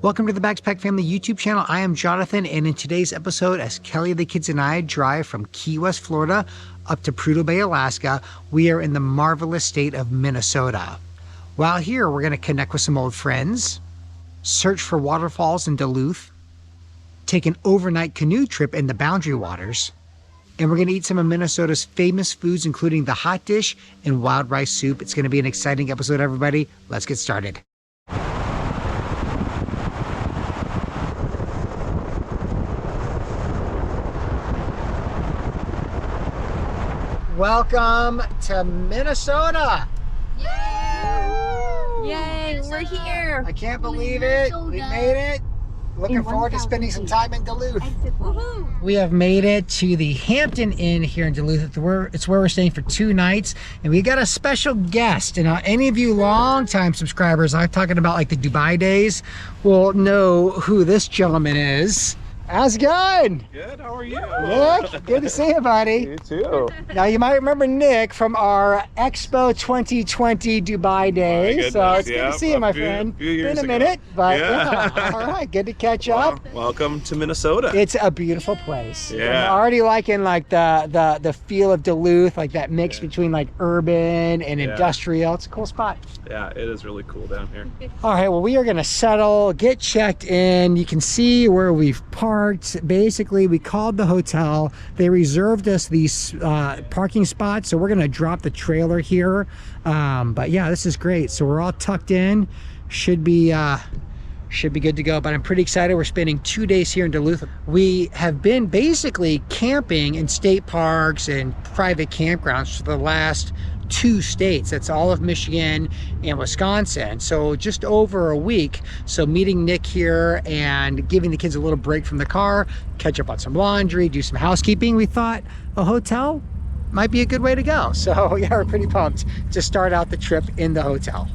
Welcome to the Backpack Family YouTube channel. I am Jonathan, and in today's episode, as Kelly, the kids, and I drive from Key West, Florida up to Prudhoe Bay, Alaska, we are in the marvelous state of Minnesota. While here, we're going to connect with some old friends, search for waterfalls in Duluth, take an overnight canoe trip in the Boundary Waters, and we're going to eat some of Minnesota's famous foods, including the hot dish and wild rice soup. It's going to be an exciting episode, everybody. Let's get started. Welcome to Minnesota! Yay! Yay, we're here! I can't believe it. We made it. Looking forward to spending some time in Duluth. We have made it to the Hampton Inn here in Duluth. It's where we're staying for 2 nights. And we got a special guest. And any of you longtime subscribers, I'm talking about like the Dubai days, will know who this gentleman is. How's it going? Good, how are you? Nick, good to see you, buddy. You too. Now, you might remember Nick from our Expo 2020 Dubai days. So it's good to see you, my friend. Been a minute, but yeah. All right, good to catch up. Welcome to Minnesota. It's a beautiful place. Yeah. I'm already liking like the feel of Duluth, like that mix between like urban and industrial. It's a cool spot. Yeah, it is really cool down here. All right, well, we are gonna settle, get checked in. You can see where we've parked. Basically, we called the hotel. They reserved us these parking spots, so we're gonna drop the trailer here. But yeah, this is great. So we're all tucked in. Should be good to go. But I'm pretty excited. We're spending 2 days here in Duluth. We have been basically camping in state parks and private campgrounds for the last 2 states. That's all of Michigan and Wisconsin. So just over a week. So meeting Nick here and giving the kids a little break from the car, catch up on some laundry, do some housekeeping. We thought a hotel might be a good way to go. So yeah, we're pretty pumped to start out the trip in the hotel.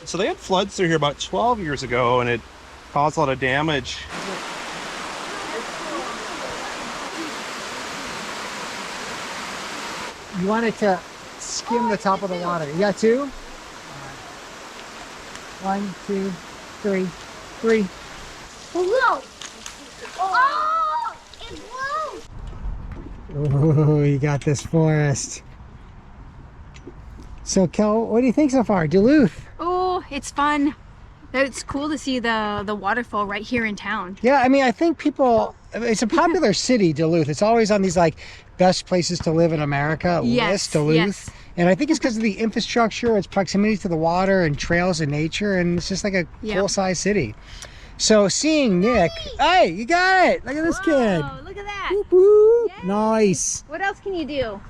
So they had floods through here about 12 years ago, and it caused a lot of damage. You wanted to skim the top of the water. You got 2? 1, 2, 3, 3. Whoa! Oh! It blew! Oh, you got this forest. So, Kel, what do you think so far? Duluth? Oh, it's fun. It's cool to see the waterfall right here in town. Yeah, I mean, I think people, it's a popular city, Duluth. It's always on these like best places to live in America list, Duluth. Yes. And I think it's because of the infrastructure, its proximity to the water and trails and nature, and it's just like a full-size city. So seeing Nick, hey, you got it. Look at this kid. Look at that. Whoop, whoop. Nice. What else can you do?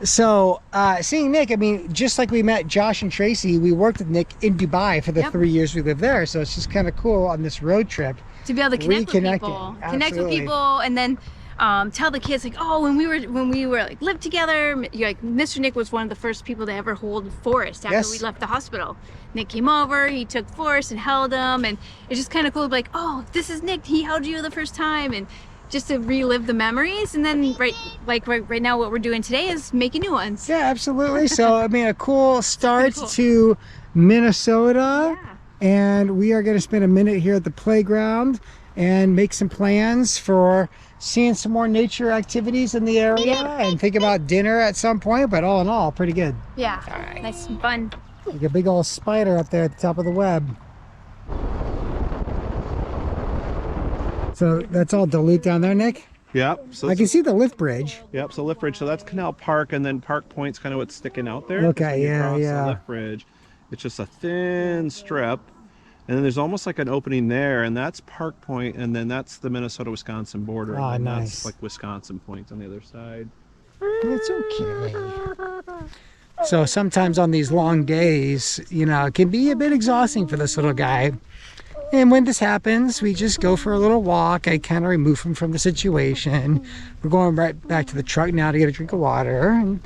So seeing Nick, I mean, just like we met Josh and Tracy, we worked with Nick in Dubai for the 3 years we lived there. So it's just kind of cool on this road trip To be able to connect with people. Connect with people, and then tell the kids like, oh, when we were like lived together, like Mr. Nick was one of the first people to ever hold Forrest after we left the hospital. Nick came over, he took Forrest and held him, and it's just kind of cool to be like, oh, this is Nick, he held you the first time, and just to relive the memories. And then right now what we're doing today is making new ones. Yeah, absolutely. So I mean, a cool start to Minnesota. Yeah. And we are going to spend a minute here at the playground and make some plans for seeing some more nature activities in the area and think about dinner at some point. But all in all, pretty good. Yeah, all right. Nice and fun. Like a big old spider up there at the top of the web. So that's all Duluth down there, Nick? Yep. So I can see the lift bridge. Yep, so lift bridge. So that's Canal Park, and then Park Point's kind of what's sticking out there. Okay, yeah. The lift bridge. It's just a thin strip. And then there's almost like an opening there, and that's Park Point, and then that's the Minnesota-Wisconsin border. Oh, and nice. That's like Wisconsin Point on the other side. It's okay. So sometimes on these long days, you know, it can be a bit exhausting for this little guy. And when this happens, we just go for a little walk. I kind of remove him from the situation. We're going right back to the truck now to get a drink of water and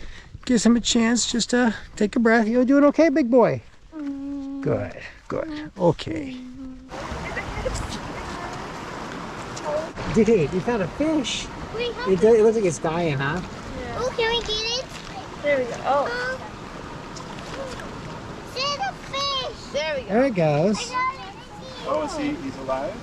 gives him a chance just to take a breath. You doing okay, big boy? Good, good. Okay. Dude, you found a fish. It looks like it's dying, huh? Yeah. Oh, can we get it? There we go. Oh. See the fish. There we go. There it goes. Oh, he's alive?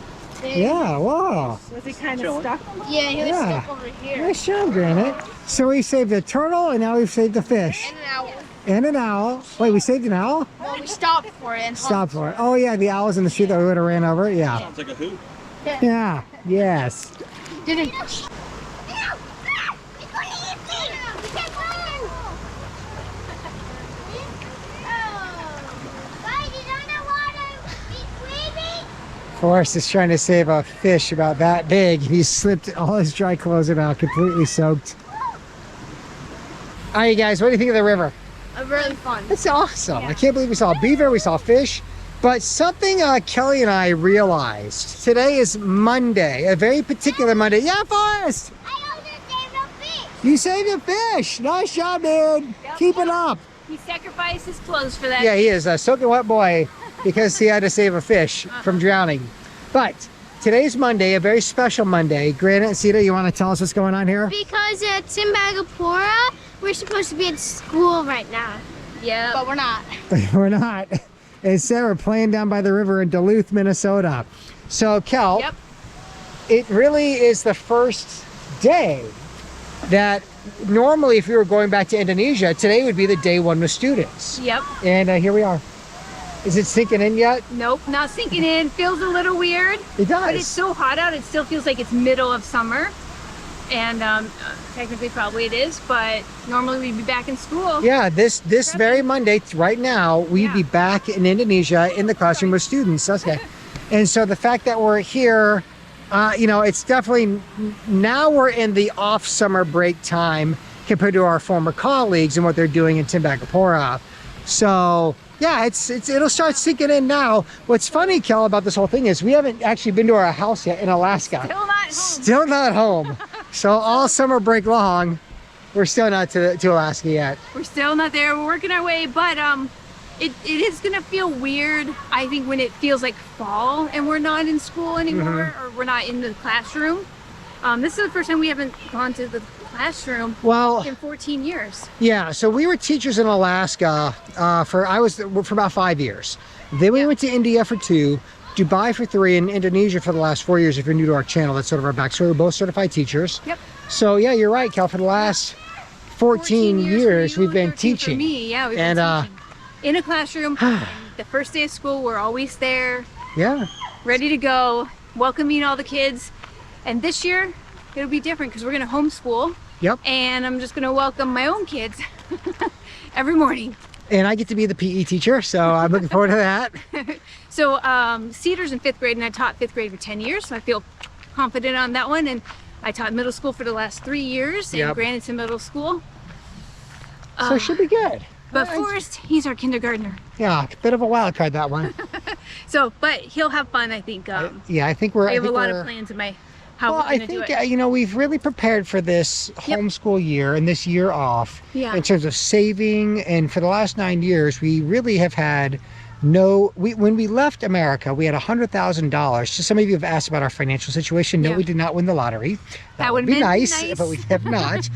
Yeah, wow. Was he kind of stuck? Yeah, he was Yeah. stuck over here. Nice job, Granite. So we saved a turtle and now we've saved a fish. And an owl. And an owl. Wait, we saved an owl? Well, we stopped for it and Stop for it. Oh yeah, the owls in the street that we would have ran over. Yeah. Sounds like a hoot. Yeah. Yes. didn't. Forrest is trying to save a fish about that big. He slipped all his dry clothes about, completely soaked. All right, you guys, what do you think of the river? Really fun. It's awesome. I can't believe we saw a beaver, we saw fish. But something Kelly and I realized, today is Monday, a very particular Monday. Yeah, Forrest! I also saved a fish. You saved a fish. Nice job, dude. Yep. Keep it up. He sacrificed his clothes for that. Yeah, he is a soaking wet boy because he had to save a fish from drowning. But today's Monday, a very special Monday. Granite and Sita, you want to tell us what's going on here? Because at Timbagapura, we're supposed to be at school right now. Yeah. But we're not. We're not. Instead, we're playing down by the river in Duluth, Minnesota. So, Kel, Yep. it really is the first day that normally if we were going back to Indonesia, today would be the day one with students. Yep. And here we are. Is it sinking in yet? Nope, not sinking in. Feels a little weird. It does. But it's so hot out, it still feels like it's middle of summer. And technically probably it is, but normally we'd be back in school. Yeah, this very Monday, right now, we'd be back in Indonesia in the classroom with students. Okay. And so the fact that we're here, you know, it's definitely, now we're in the off summer break time compared to our former colleagues and what they're doing in Timbagapura. So yeah, it'll start sinking in now. What's funny, Kel, about this whole thing is we haven't actually been to our house yet in Alaska. Still not home. Still not home. So all summer break long, we're still not to Alaska yet. We're still not there. We're working our way, but it is gonna feel weird, I think, when it feels like fall and we're not in school anymore, or we're not in the classroom. This is the first time we haven't gone to the classroom in 14 years. Yeah, so we were teachers in Alaska for about 5 years. Then we went to India for 2, Dubai for 3, and Indonesia for the last 4 years. If you're new to our channel, that's sort of our backstory. We're both certified teachers. Yep. So yeah, you're right, Cal. For the last 14 years we've been 13 teaching. For me, yeah, we've been teaching. In a classroom. The first day of school, we're always there. Yeah. Ready to go, welcoming all the kids. And this year, it'll be different because we're gonna homeschool. Yep. And I'm just gonna welcome my own kids every morning. And I get to be the PE teacher, so I'm looking forward to that. So Cedar's in 5th grade, and I taught 5th grade for 10 years, so I feel confident on that one. And I taught middle school for the last 3 years, and Granite's in middle school. So it should be good. But Forrest, he's our kindergartner. Yeah, a bit of a wild card, that one. So, but he'll have fun, I think. Yeah, I think we're... I have a lot of plans in my... How we're gonna do it. You know, we've really prepared for this homeschool year and this year off in terms of saving. And for the last 9 years, we really have had when we left America, we had $100,000. Just some of you have asked about our financial situation. No, we did not win the lottery. That would be nice, but we have not.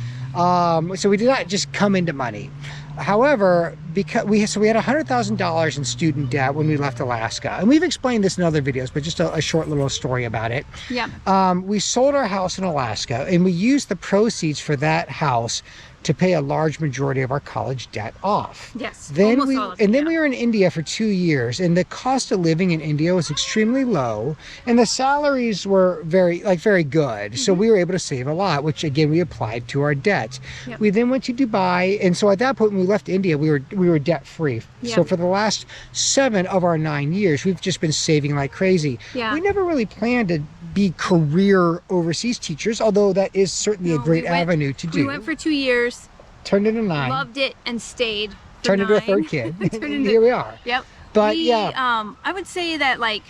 So we did not just come into money. However, because we had $100,000 in student debt when we left Alaska, and we've explained this in other videos, but just a short little story about it. Yeah. We sold our house in Alaska, and we used the proceeds for that house to pay a large majority of our college debt off. Yes. Then almost all of it, and then we were in India for 2 years, and the cost of living in India was extremely low, and the salaries were very good. So we were able to save a lot, which again we applied to our debt. Yep. We then went to Dubai, and so at that point when we left India, we were debt free. So for the last 7 of our 9 years, we've just been saving like crazy. Yeah. We never really planned to be career overseas teachers, although that is certainly a great avenue to do. We went for 2 years. Turned into 9. Loved it and stayed. Turned into a 3rd kid. Here we are. Yep. But I would say that like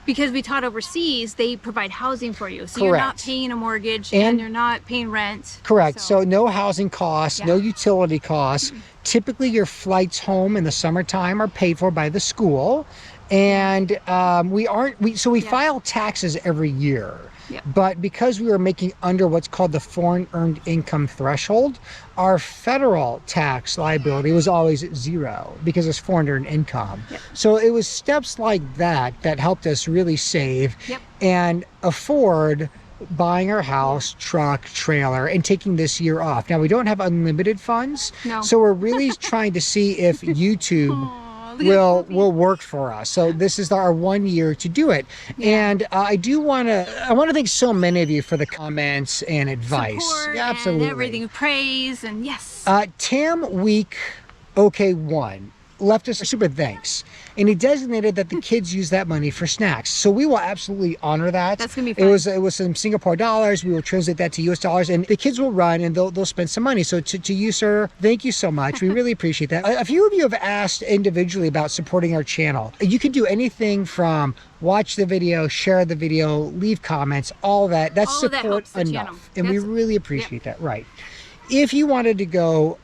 because we taught overseas, they provide housing for you. So you're not paying a mortgage and you're not paying rent. Correct. So no housing costs, no utility costs. Typically your flights home in the summertime are paid for by the school. And we file taxes every year. Yeah. But because we were making under what's called the foreign earned income threshold, our federal tax liability was always at zero because it's foreign earned income. Yep. So it was steps like that that helped us really save and afford buying our house, truck, trailer, and taking this year off. Now, we don't have unlimited funds, so we're really trying to see if YouTube will work for us. So this is our 1 year to do it. And I want to thank so many of you for the comments and advice. Support absolutely. And everything, praise, and Tam Week OK1 left us a super thanks. And he designated that the kids use that money for snacks. So we will absolutely honor that. That's gonna be fun. It was some Singapore dollars. We will translate that to US dollars, and the kids will run and they'll spend some money. So to you, sir, thank you so much. We really appreciate that. A few of you have asked individually about supporting our channel. You can do anything from watch the video, share the video, leave comments, all that. That's all support enough. And we really appreciate that. Right. If you wanted to go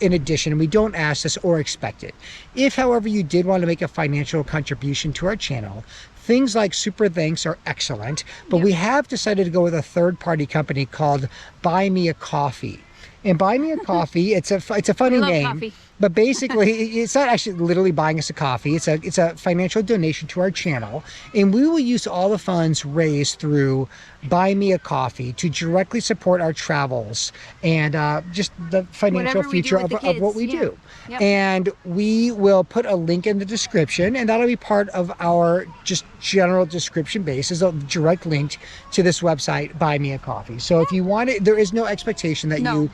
in addition, and we don't ask this or expect it, if, however, you did want to make a financial contribution to our channel, things like super thanks are excellent, but we have decided to go with a third-party company called Buy Me a Coffee. And Buy Me a Coffee, it's a funny name. Coffee. But basically, it's not actually literally buying us a coffee. It's a financial donation to our channel. And we will use all the funds raised through Buy Me a Coffee to directly support our travels and just the financial future of what we do. Yep. And we will put a link in the description, and that'll be part of our just general description base, is a direct link to this website, Buy Me a Coffee. So if you want it, there is no expectation that you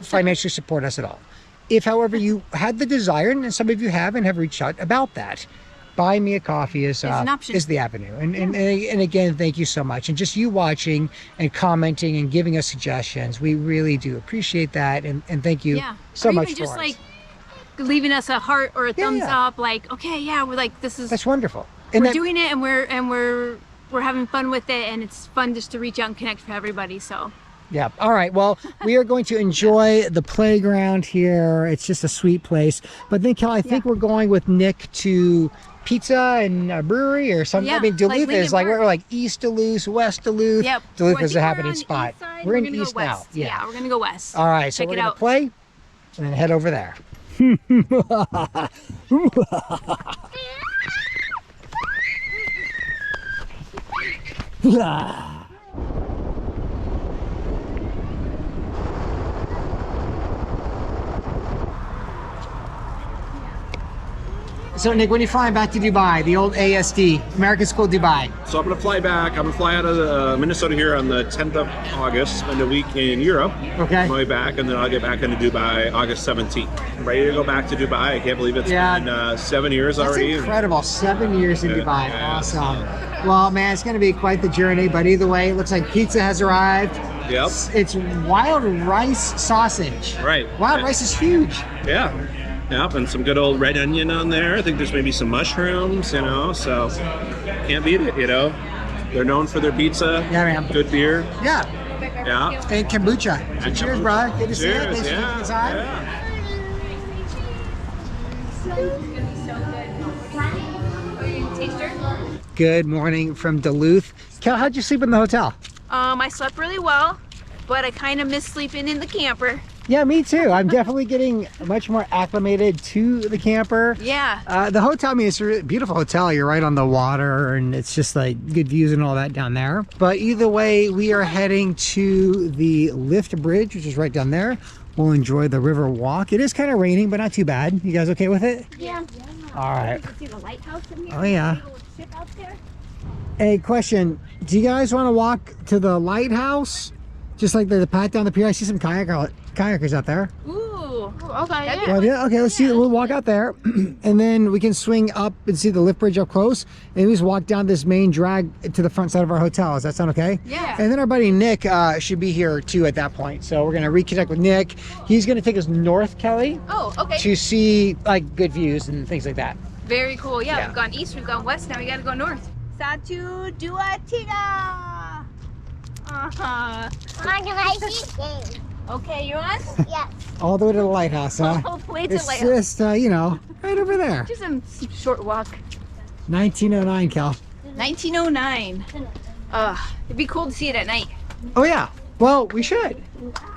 financially support us at all. If, however, you had the desire, and some of you have and have reached out about that, Buy Me a Coffee is the avenue. And again, thank you so much. And just you watching and commenting and giving us suggestions, we really do appreciate that. And thank you so much for just like leaving us a heart or a thumbs up, like, okay, we're like, that's wonderful. And we're doing it, and we're having fun with it, and it's fun just to reach out and connect for everybody. So. Yeah. All right. Well, we are going to enjoy the playground here. It's just a sweet place. But then, Kelly, I think we're going with Nick to pizza and a brewery or something. I mean, Duluth is like, we're like East Duluth, West Duluth. Yep. Duluth is a happening spot. We're in East now. Yeah, we're going to go west. All right. So we're going to play and then head over there. So Nick, when are you flying back to Dubai, the old ASD, American School Dubai? So I'm going to fly back. I'm going to fly out of Minnesota here on the 10th of August, spend a week in Europe. Okay. On my way back, and then I'll get back into Dubai August 17th. I'm ready to go back to Dubai. I can't believe it's been 7 years already. That's incredible. 7 years in Dubai. Awesome. Well, man, it's going to be quite the journey. But either way, it looks like pizza has arrived. Yep. It's wild rice sausage. Right. Wild rice is huge. Yeah. Yep, and some good old red onion on there. I think there's maybe some mushrooms, so can't beat it, They're known for their pizza. Yeah, man. Good beer. Yeah. Yeah. And kombucha. And cheers, bro. Good to see you. Thanks for taking the time. Good morning from Duluth. Kel, how'd you sleep in the hotel? I slept really well, but I kind of miss sleeping in the camper. Yeah, me too. I'm definitely getting much more acclimated to the camper. Yeah. The hotel, I mean, it's a really beautiful hotel. You're right on the water, and it's just like good views and all that down there. But either way, we are heading to the lift bridge, which is right down there. We'll enjoy the river walk. It is kind of raining, but not too bad. You guys okay with it? Yeah. All right. You can see the lighthouse in here. Oh, yeah. Ship out there. Hey, question. Do you guys want to walk to the lighthouse? Just like the path down the pier. I see some kayakers out there. Ooh, okay. Yeah. Okay, let's see. We'll walk out there, and then we can swing up and see the lift bridge up close, and we just walk down this main drag to the front side of our hotel. Does that sound okay? Yeah. And then our buddy Nick should be here too at that point. So we're gonna reconnect with Nick. He's gonna take us north, Kelly. Oh, okay. To see like good views and things like that. Very cool. Yeah, we've gone east, we've gone west. Now we got to go north. Satu, dua, tiga. Uh-huh. I'm gonna see. Okay, you on? Yes. All the way to the lighthouse, huh? Hopefully it's a It's lighthouse. just, you know, right over there. Just a short walk. 1909, Cal. 1909. It'd be cool to see it at night. Oh, yeah. Well, we should,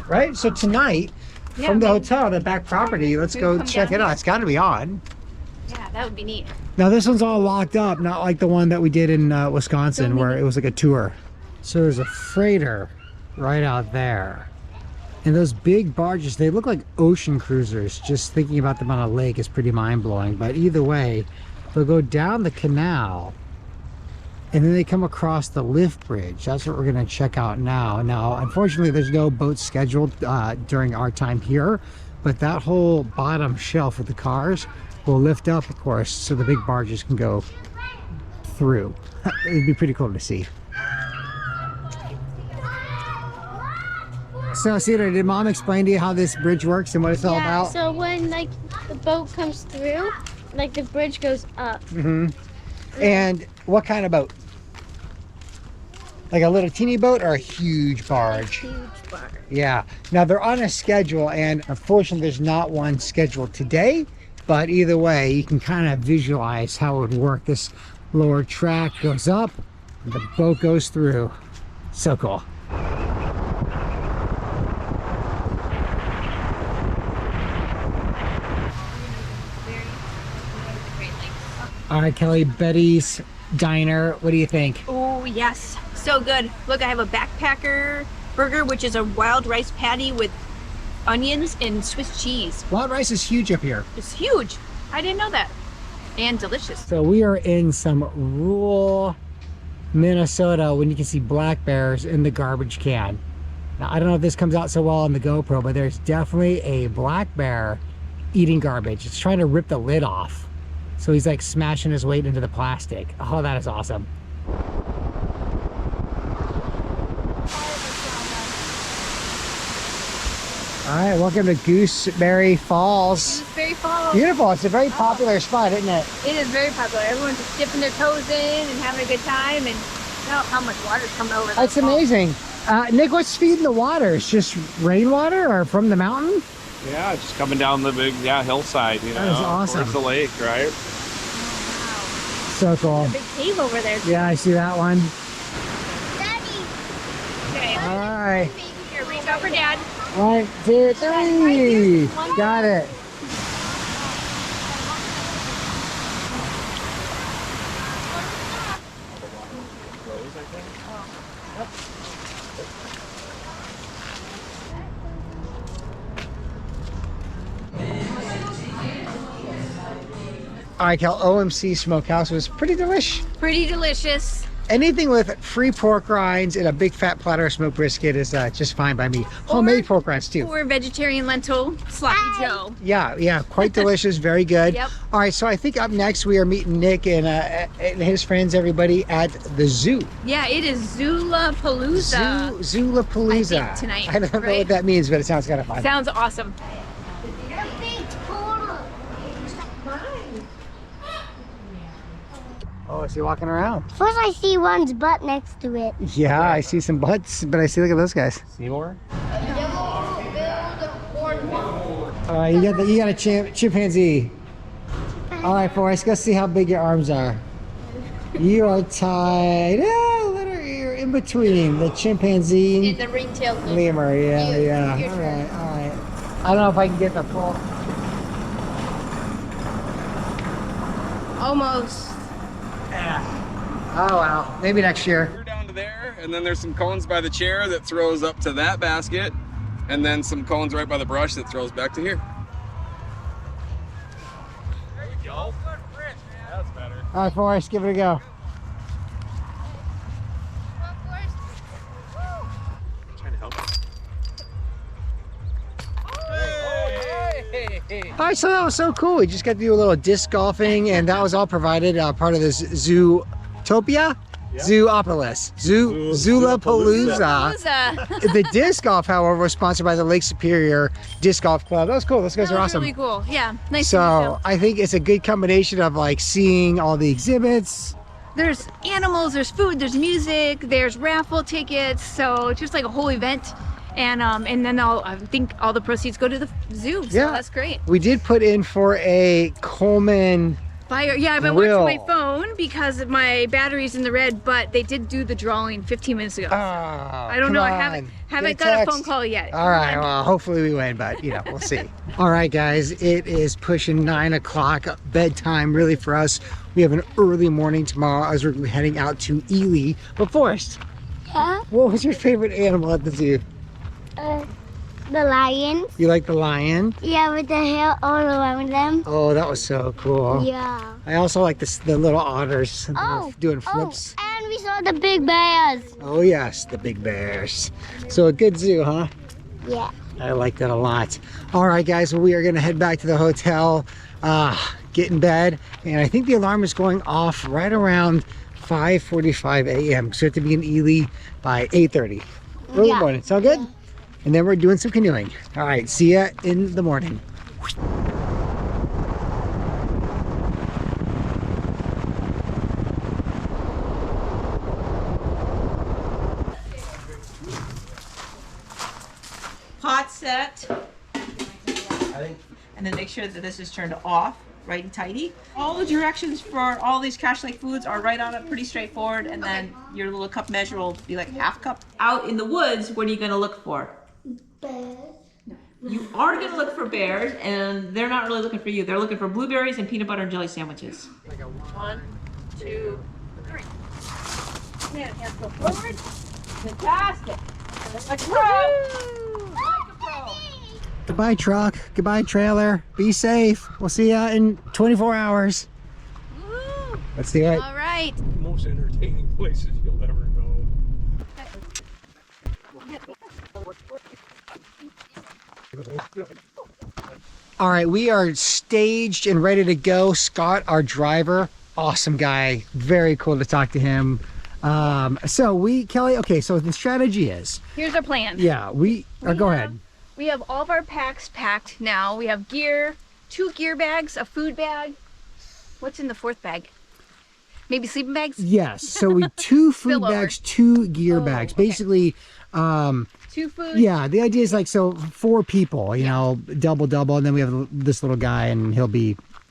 right? So tonight, Yeah, from the maybe. hotel, the back property, let's We go come check down it out. here. It's got to be on. Yeah, that would be neat. Now, this one's all locked up, not like the one that we did in Wisconsin Don't where need it was like a tour. So there's a freighter right out there. And those big barges, they look like ocean cruisers. Just thinking about them on a lake is pretty mind-blowing. But either way, they'll go down the canal and then they come across the lift bridge. That's what we're going to check out now. Now, unfortunately, there's no boats scheduled during our time here, but that whole bottom shelf with the cars will lift up, of course, so the big barges can go through. It'd be pretty cool to see. So, Cedar, did Mom explain to you how this bridge works and what it's all about? So when like the boat comes through, like the bridge goes up. And what kind of boat? Like a little teeny boat or a huge barge? Huge barge. Yeah. Now they're on a schedule, and unfortunately there's not one scheduled today, but either way you can kind of visualize how it would work. This lower track goes up and the boat goes through. So cool. All right, Kelly, Betty's Diner, what do you think? Oh, yes. So good. Look, I have a backpacker burger, which is a wild rice patty with onions and Swiss cheese. Wild rice is huge up here. It's huge. I didn't know that. And delicious. So we are in some rural Minnesota when you can see black bears in the garbage can. Now, I don't know if this comes out so well on the GoPro, but there's definitely a black bear eating garbage. It's trying to rip the lid off. So he's like smashing his weight into the plastic. Oh, that is awesome. All right, welcome to Gooseberry Falls. Gooseberry Falls. Beautiful. It's a very popular spot, isn't it? It is very popular. Everyone's just dipping their toes in and having a good time, and you know how much water's coming over. That's those falls. amazing. Nick, what's feeding the water? It's just rainwater or from the mountain? Yeah, just coming down the big hillside, you know, That is awesome. towards the lake, right? So cool. Big cave over there. Yeah, I see that one. Daddy. Okay. All right. Here, reach out for Dad. 1, 2, 3. Got it. All right, Cal, OMC Smokehouse was pretty delish. Pretty delicious. Anything with free pork rinds and a big fat platter of smoked brisket is just fine by me. Homemade pork rinds too. Or vegetarian lentil sloppy joe. Yeah, quite delicious, very good. Yep. All right, so I think up next we are meeting Nick and his friends, everybody at the zoo. Yeah, it is Zulapalooza. Zulapalooza. I think tonight, I don't know right? what that means, but it sounds kind of fun. Sounds awesome. Oh, is he walking around? First I see one's butt next to it. Yeah, I see some butts, but I see, look at those guys. Seymour? All right, you got a chimpanzee. All right, Forrest, let's see how big your arms are. You are tied. You're in between the chimpanzee The ringtail and lemur. Yeah. Your All turn. right. I don't know if I can get the full. Almost. Oh well, maybe next year. We're down to there, and then there's some cones by the chair that throws up to that basket, and then some cones right by the brush that throws back to here. There you go. That's better. All right, Forrest, give it a go. Trying to help. All right, so that was so cool. We just got to do a little disc golfing, and that was all provided part of this Zootopia? Zoopolis. Zulapalooza. Palooza. The disc golf, however, was sponsored by the Lake Superior Disc Golf Club. That was cool. Those guys That are was awesome. really cool. Yeah, nice to So meet I think it's a good combination of like seeing all the exhibits, there's animals, there's food, there's music, there's raffle tickets. So it's just like a whole event. And then I think all the proceeds go to the zoo. So Yeah, that's great. We did put in for a Coleman Fire. Yeah, I've been watching my phone because my battery's in the red, but they did do the drawing 15 minutes ago. Oh, I don't know. I haven't got a phone call yet. All right. Well, hopefully we win, but you know, we'll see. All right, guys. It is pushing 9 o'clock bedtime, really, for us. We have an early morning tomorrow as we're heading out to Ely. But Forrest, what was your favorite animal at the zoo? The lions. You like the lion? Yeah, with the hair all around them. Oh, that was so cool. Yeah. I also like the little otters doing flips. And we saw the big bears. Oh yes, the big bears. So a good zoo, huh? Yeah. I like that a lot. All right, guys, well, we are gonna head back to the hotel, get in bed, and I think the alarm is going off right around 5:45 a.m. So we have to be in Ely by 8:30. Early morning. Sound good? Yeah. And then we're doing some canoeing. All right, see ya in the morning. Hot set. And then make sure that this is turned off, right and tidy. All the directions for all these Cache Lake foods are right on it, pretty straightforward. And then your little cup measure will be like half cup. Out in the woods, what are you gonna look for? Bears. You are gonna look for bears, and they're not really looking for you. They're looking for blueberries and peanut butter and jelly sandwiches. 1, 2, 3. Man, hands go forward. Fantastic. Like a pro. Like a pro. Goodbye, truck. Goodbye, trailer. Be safe. We'll see ya in 24 hours. Woo. Let's do it. All right. Most entertaining places you'll ever go. All right, we are staged and ready to go. Scott, our driver, awesome guy. Very cool to talk to him. Kelly, okay, so the strategy is... Here's our plan. Yeah, go ahead. We have all of our packs packed now. We have gear, 2 gear bags, a food bag. What's in the 4th bag? Maybe sleeping bags? Yes, so 2 food bags, 2 gear bags. Okay. Basically, 2 food. yeah, the idea is like, so 4 people, you know, double, and then we have this little guy, and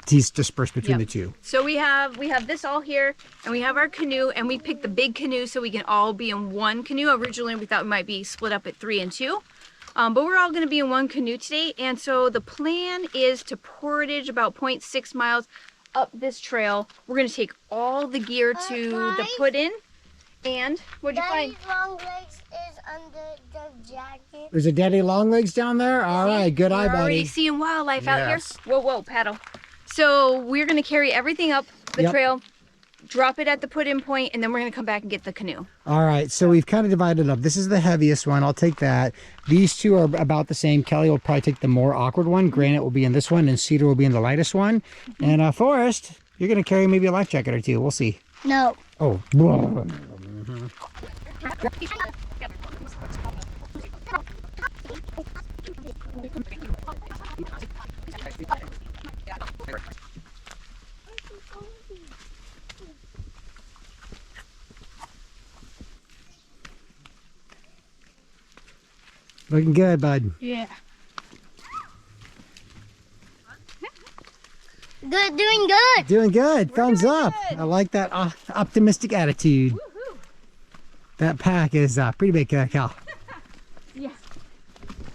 he's dispersed between the 2. So we have this all here, and we have our canoe, and we picked the big canoe so we can all be in one canoe. Originally, we thought we might be split up at 3 and 2. But we're all going to be in one canoe today, and so the plan is to portage about 0.6 miles up this trail. We're going to take all the gear to the put-in, and what'd you find? Daddy's long legs is under the jacket. There's a Daddy Longlegs down there? All right, good eye, We're buddy. already seeing wildlife out here. Yes. Whoa, paddle. So we're going to carry everything up the trail, drop it at the put-in point, and then we're going to come back and get the canoe. All right, so we've kind of divided up. This is the heaviest one. I'll take that. These 2 are about the same. Kelly will probably take the more awkward one. Granite will be in this one, and Cedar will be in the lightest one. And Forrest, you're going to carry maybe a life jacket or 2. We'll see. No. Oh. Looking good, bud. Yeah. Good, doing good. Doing good. Thumbs doing up. good. I like that optimistic attitude. Woohoo. That pack is pretty big, Cal. Yeah.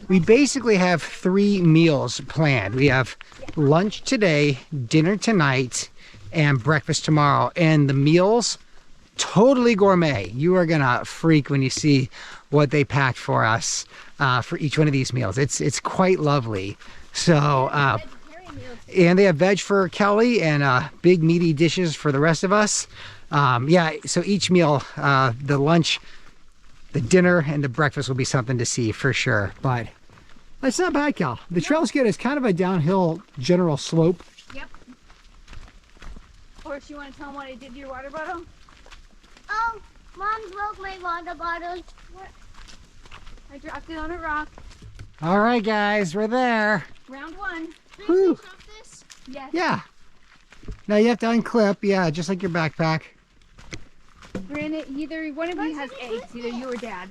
We basically have 3 meals planned. We have lunch today, dinner tonight, and breakfast tomorrow. And the meals, totally gourmet. You are gonna freak when you see what they packed for us for each one of these meals. It's quite lovely. So, and they have veg for Kelly and big meaty dishes for the rest of us. Yeah, so each meal, the lunch, the dinner, and the breakfast will be something to see for sure. But it's not bad, Cal. The trail's good. It's kind of a downhill general slope. Yep. Or if you want to tell them what I did to your water bottle? Oh, Mom broke my water bottle. What? I dropped it on a rock. All right, guys, we're there. Round 1. Whew. Yes. Yeah. Now you have to unclip, yeah, just like your backpack. Granted, either one of you has eggs, either you or Dad.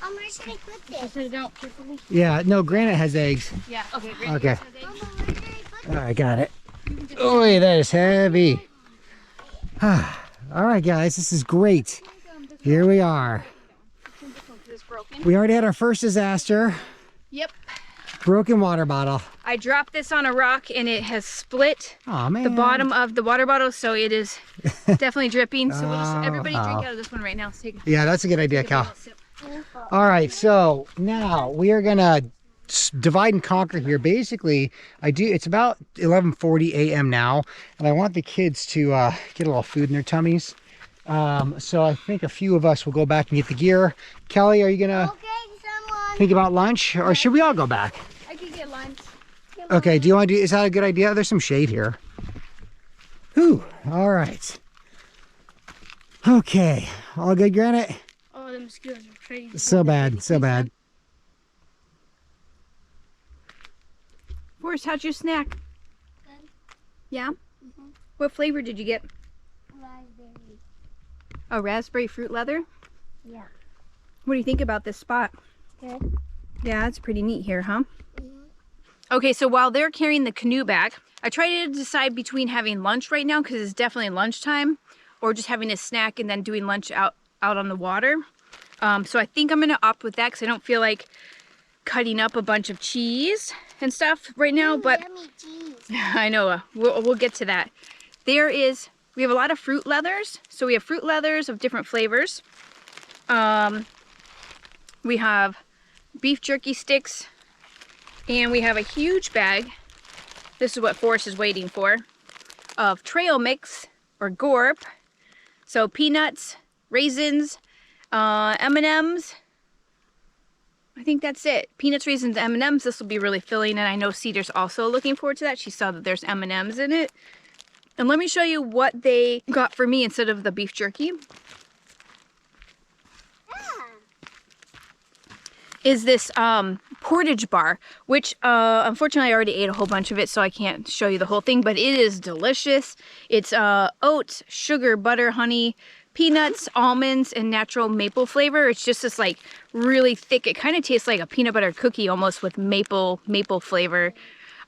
Where should I put this? Set it out carefully. Yeah, no, Granite has eggs. Yeah, okay, Granite Okay. has eggs. Mama, where should I put All right, got it. Oh, that is heavy. All right, guys, this is great. Here we are. We already had our first disaster. Yep. Broken water bottle. I dropped this on a rock and it has split Oh man. the bottom of the water bottle, so it is definitely dripping. So we'll just everybody drink Oh. out of this one right now. Let's take Yeah, that's a good idea, a Cal. little sip. All right, so now we are gonna divide and conquer here. Basically, it's about 11:40 a.m. now, and I want the kids to get a little food in their tummies. So I think a few of us will go back and get the gear. Kelly, are you gonna Okay, someone. think about lunch, or should we all go back? I could get lunch. Okay, do you want to do, is that a good idea? There's some shade here. Whew, all right. Okay, all good, Granite? Oh, the mosquitoes are crazy. So bad, so bad. Forrest, how's your snack? Good. Yeah? What flavor did you get? Raspberry. A raspberry fruit leather? Yeah. What do you think about this spot? Good. Yeah, it's pretty neat here, huh? Okay, so while they're carrying the canoe back, I try to decide between having lunch right now, because it's definitely lunchtime, or just having a snack and then doing lunch out on the water. So I think I'm gonna opt with that, because I don't feel like cutting up a bunch of cheese and stuff right now, but Yummy cheese. I know, we'll get to that. We have a lot of fruit leathers. So we have fruit leathers of different flavors. We have beef jerky sticks, and we have a huge bag. This is what Forrest is waiting for, of trail mix or gorp. So peanuts, raisins, M&Ms. I think that's it. Peanuts, raisins, M&Ms. This will be really filling, and I know Cedar's also looking forward to that. She saw that there's M&Ms in it. And let me show you what they got for me instead of the beef jerky. Is this portage bar, which unfortunately I already ate a whole bunch of it, so I can't show you the whole thing, but it is delicious. It's oats, sugar, butter, honey, peanuts, almonds, and natural maple flavor. It's just this like really thick, it kind of tastes like a peanut butter cookie almost with maple flavor.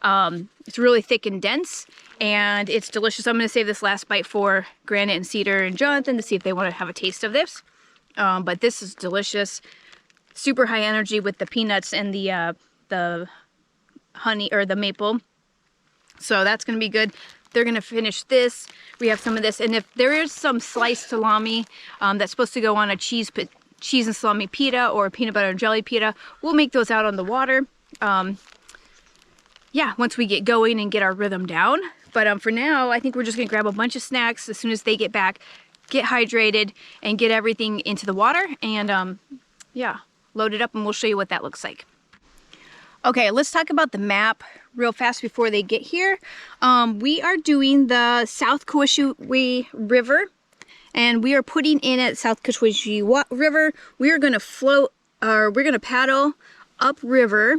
It's really thick and dense, and it's delicious. I'm going to save this last bite for Granite and Cedar and Jonathan to see if they want to have a taste of this. But this is delicious. Super high energy with the peanuts and the honey or the maple. So that's going to be good. They're going to finish this. We have some of this. And if there is some sliced salami that's supposed to go on a cheese and salami pita or a peanut butter and jelly pita, we'll make those out on the water. Yeah, once we get going and get our rhythm down. But for now, I think we're just going to grab a bunch of snacks as soon as they get back, get hydrated, and get everything into the water. And yeah, load it up and we'll show you what that looks like. Okay, let's talk about the map real fast before they get here. We are doing the South Kawashee River, and we are putting in at South Kawashee River. We are going to float, or we're going to paddle upriver,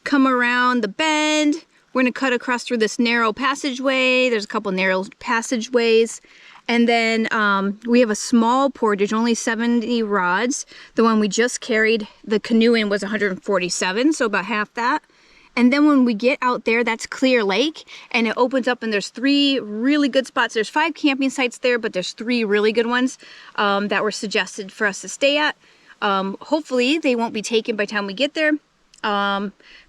come around the bend. We're going to cut across through this narrow passageway. There's a couple narrow passageways. And then we have a small portage, only 70 rods. The one we just carried the canoe in was 147, so about half that. And then when we get out there, that's Clear Lake, and it opens up and there's 3 really good spots. There's 5 camping sites there, but there's 3 really good ones that were suggested for us to stay at. Hopefully they won't be taken by the time we get there,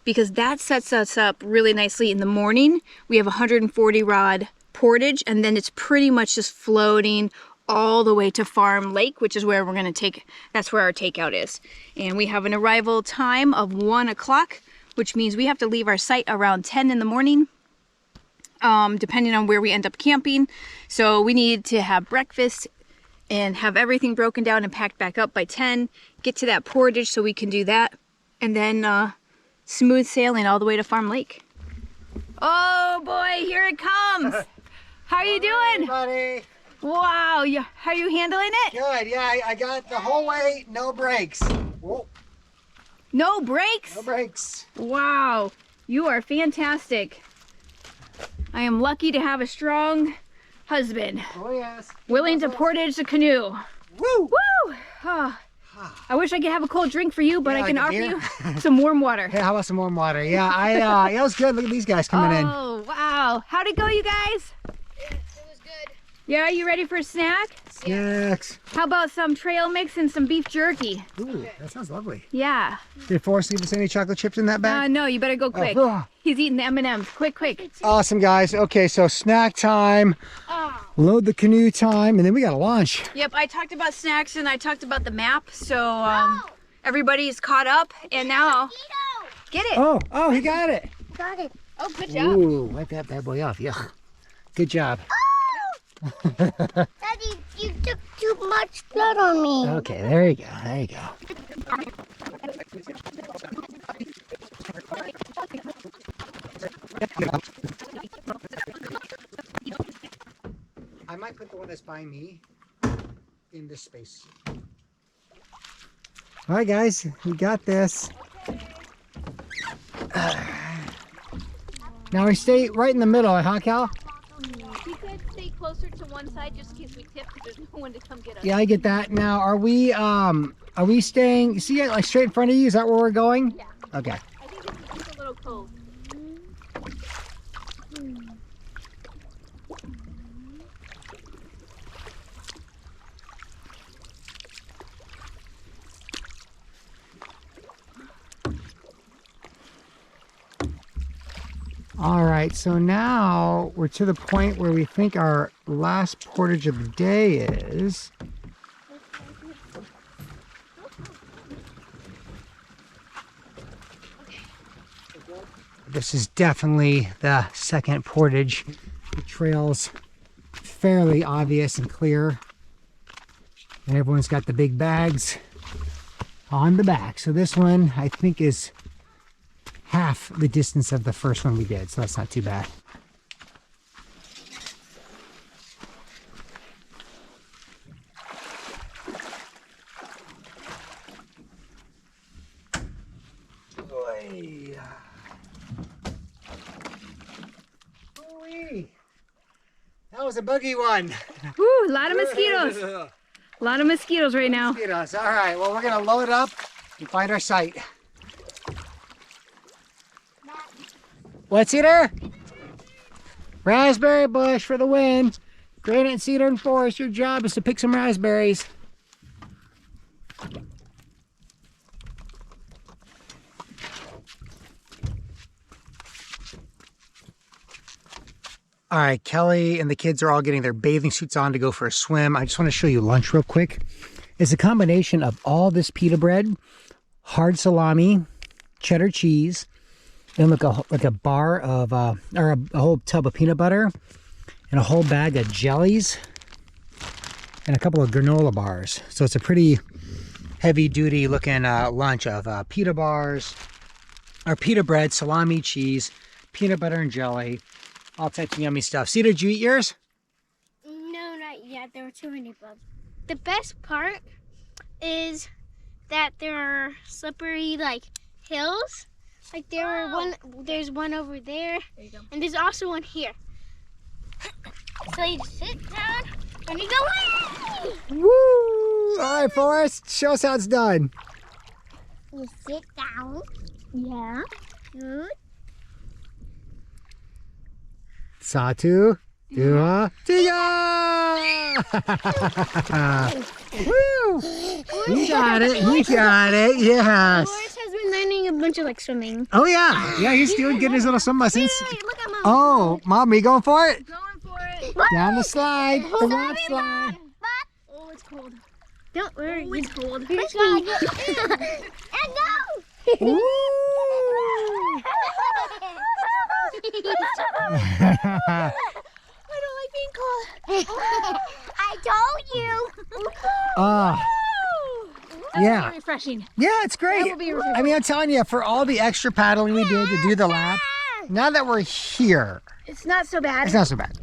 because that sets us up really nicely in the morning. We have a 140 rod portage, and then it's pretty much just floating all the way to Farm Lake, which is where we're going to take, that's where our takeout is. And we have an arrival time of 1 o'clock, which means we have to leave our site around 10 in the morning, depending on where we end up camping. So we need to have breakfast and have everything broken down and packed back up by 10, get to that portage so we can do that, and then smooth sailing all the way to Farm Lake. Oh boy, here it comes. How are you doing? Buddy. Wow, how are you handling it? Good, yeah, I got the whole way, no brakes. Whoa. No brakes? No brakes. Wow, you are fantastic. I am lucky to have a strong husband. Oh yes. Willing to portage the canoe. Woo! Woo! Oh, I wish I could have a cold drink for you, but I can offer you some warm water. Hey, how about some warm water? Yeah, yeah, it was good. Look at these guys coming in. Oh, wow. How'd it go, you guys? It was good. Yeah, you ready for a snack? Snacks. How about some trail mix and some beef jerky? Ooh, that sounds lovely. Yeah. Did Forrest leave us any chocolate chips in that bag? No, you better go quick. Oh. He's eating the M&Ms. Quick, quick. Awesome, guys. Okay, so snack time, load the canoe time, and then we got to launch. Yep, I talked about snacks and I talked about the map, so everybody's caught up, and now get it. Oh, he got it. Got it. Oh, good job. Ooh, wipe that bad boy off. Yeah. Good job. Daddy, you took too much blood on me. Okay, there you go. There you go. I might put the one that's by me in this space. All right, guys, we got this. Now we stay right in the middle, huh, Cal? We could stay closer to one side just in case we tip, because there's no one to come get us. Yeah, I get that. Now, are we staying? See it like straight in front of you? Is that where we're going? Yeah. Okay. I think this is just a little cove. All right, so now we're to the point where we think our last portage of the day is. This is definitely the second portage. The trail's fairly obvious and clear. And everyone's got the big bags on the back. So this one, I think, is half the distance of the first one we did, so that's not too bad. That was a buggy one. Woo, a lot of mosquitoes. A lot of mosquitoes right now. Mosquitoes. All right, well, we're gonna load up and find our site. What's cedar? Raspberry bush for the win. Granite, cedar, and forest. Your job is to pick some raspberries. All right, Kelly and the kids are all getting their bathing suits on to go for a swim. I just want to show you lunch real quick. It's a combination of all this pita bread, hard salami, cheddar cheese, and like a bar of, or a whole tub of peanut butter, and a whole bag of jellies, and a couple of granola bars. So it's a pretty heavy duty looking lunch of pita bars, or pita bread, salami, cheese, peanut butter and jelly, all types of yummy stuff. Cedar, did you eat yours? No, not yet. There were too many bugs. The best part is that there are slippery like hills. Like there's one over there, and there's also one here. So you sit down and you go in. Woo! All right, Forrest, show us how it's done. You sit down. Yeah. Good. Satu, dua, tiga! Woo! You got it, you got it, yes. Forrest has been learning a bunch of like swimming. Oh yeah, yeah, he's doing getting his little swim lessons. Wait, look at Mom. Oh, Mom, are you going for it? Going for it. Down the slide, the rock slide. Oh, it's cold. Don't worry. Oh, it's cold. Push me. And go. Woo! I don't like being cold. I told you. Yeah. Very refreshing. Yeah, it's great. That will be refreshing. I mean, I'm telling you, for all the extra paddling we did to do the lap, now that we're here, It's not so bad. it's not so bad.